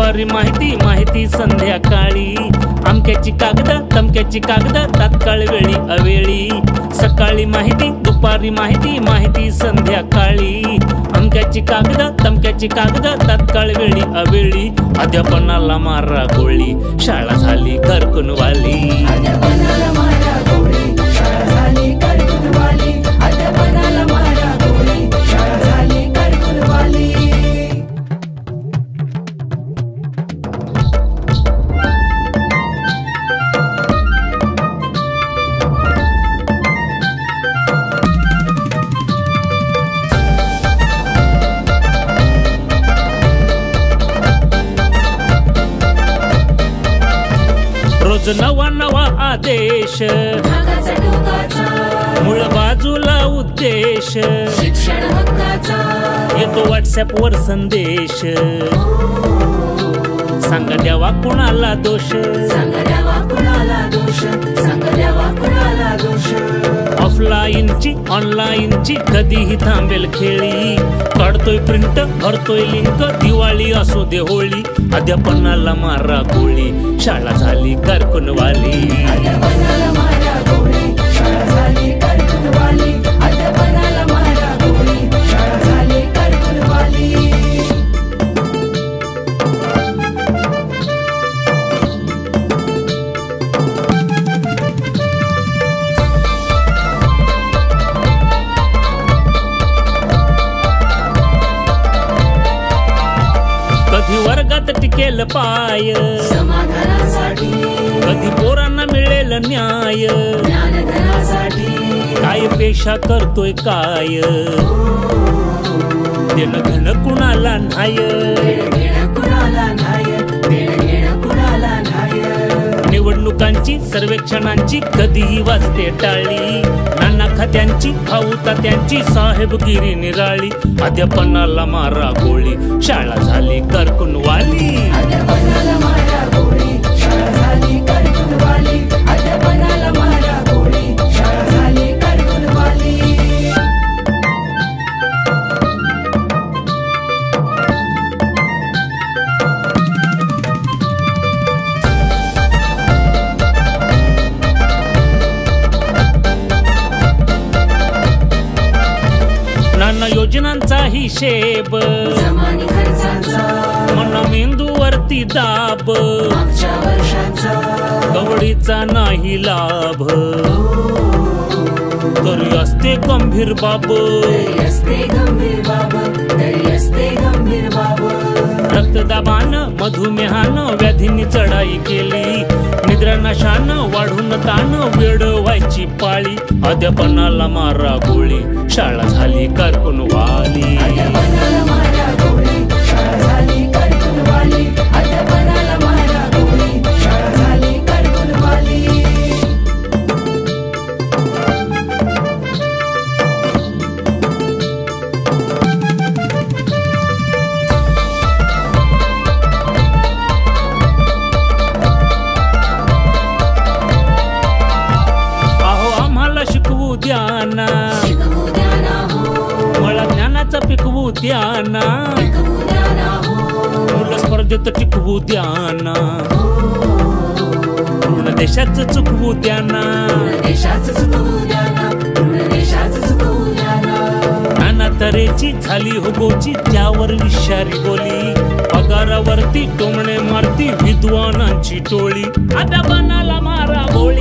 दुपारी माहिती माहिती संध्याकाळी, अमक्याची कागद तमक्याची कागद तात्काळ वेळी अवेळी, सकाळी माहिती दुपारी माहिती माहिती संध्याकाळी, अमक्याची कागद तमक्याची कागद तात्काळ वेळी अवेळी, अध्यापनाला मारा गोळी शाळा झाली करकुनवाली, अध्यापनाला मारा गोळी शाळा झाली करकुनवाली, अध्यापनाला मारा गोळी शाळा झाली करकुनवाली. रोज नवा नवा आदेश, भागाचा टोकाचा मूळ बाजूला उद्देश, शिक्षण हक्काचा येतो व्हॉट्सअप वर संदेश, सांगा द्यावा कुणाला दोष, सांग द्यावा कुणाला दोष, सांग द्यावा कुणाला दोष. ऑफलाईनची ऑनलाईनची कधीही थांबेल खेळी, काढतोय प्रिंट भरतोय लिंक, दिवाळी असो दे होळी, अध्यापनाला मारा गोळी शाळा झाली करकुनवाली, अध्यापनाला मारा गोळी शाळा झाली करकुनवाली, अध्यापनाला मारा गोळी शाळा झाली करकुनवाली. कधी वर्गात टिकेल पाय, समाधानासाठी कधी पोरांना मिळेल न्याय, ज्ञानधनासाठी काय पेशा करतोय काय, देणं घेणं कुणाला नाही, देणं घेणं कुणाला नाही, देणं घेणं कुणाला नाही. निवडणुकांची सर्वेक्षणांची कधीही वाजते टाळी, नाना खात्यांची भाऊ तात्यांची साहेबगिरी निराळी, अध्यापनाला मारा गोळी शाळा झाली करकुनवाली, अध्यापनाला मारा गोळी शाळा झाली करकुनवाली, अध्यापनाला मारा गोळी शाळा झाली करकुनवाली. नाना योजनांचा हिशेब, जमानी खर्चाचा मन मेंदूवरती दाब, मागच्या वर्षाचा गवडीचा नाही लाभ, तरी असते गंभीर बाब, तरी असते गंभीर बाब, तरी असते गंभीर बाब. रक्तदाबानं मधुमेहानं व्याधींनी चढाई केली, निद्रानाशानं वाढून ताण वेड व्हायची पाळी, अध्यापनाला मारा गोळी शाळा झाली करकुनवाली, अध्यापनाला मारा गोळी शाळा झाली करकुनवाली, अध्यापनाला मारा गोळी शाळा झाली करकुनवाली. अहो आम्हाला शिकवू द्या ना, शिकवू द्या ना हो, मला ज्ञानाचं पिकवू द्या ना, शिकवू द्या ना हो, मुलं स्पर्धेत टिकवू द्या ना, पूर्ण देशाचं चुकवू द्या ना, पूर्ण देशाचं चुकवू द्या ना, पूर्ण देशाचं चुकवू द्या ना. नाना तऱ्हेची झाली हो गोची त्यावर विषारी बोली, पगारावरती टोमणे मारती विद्वानांची टोळी, अध्यापनाला मारा गोळी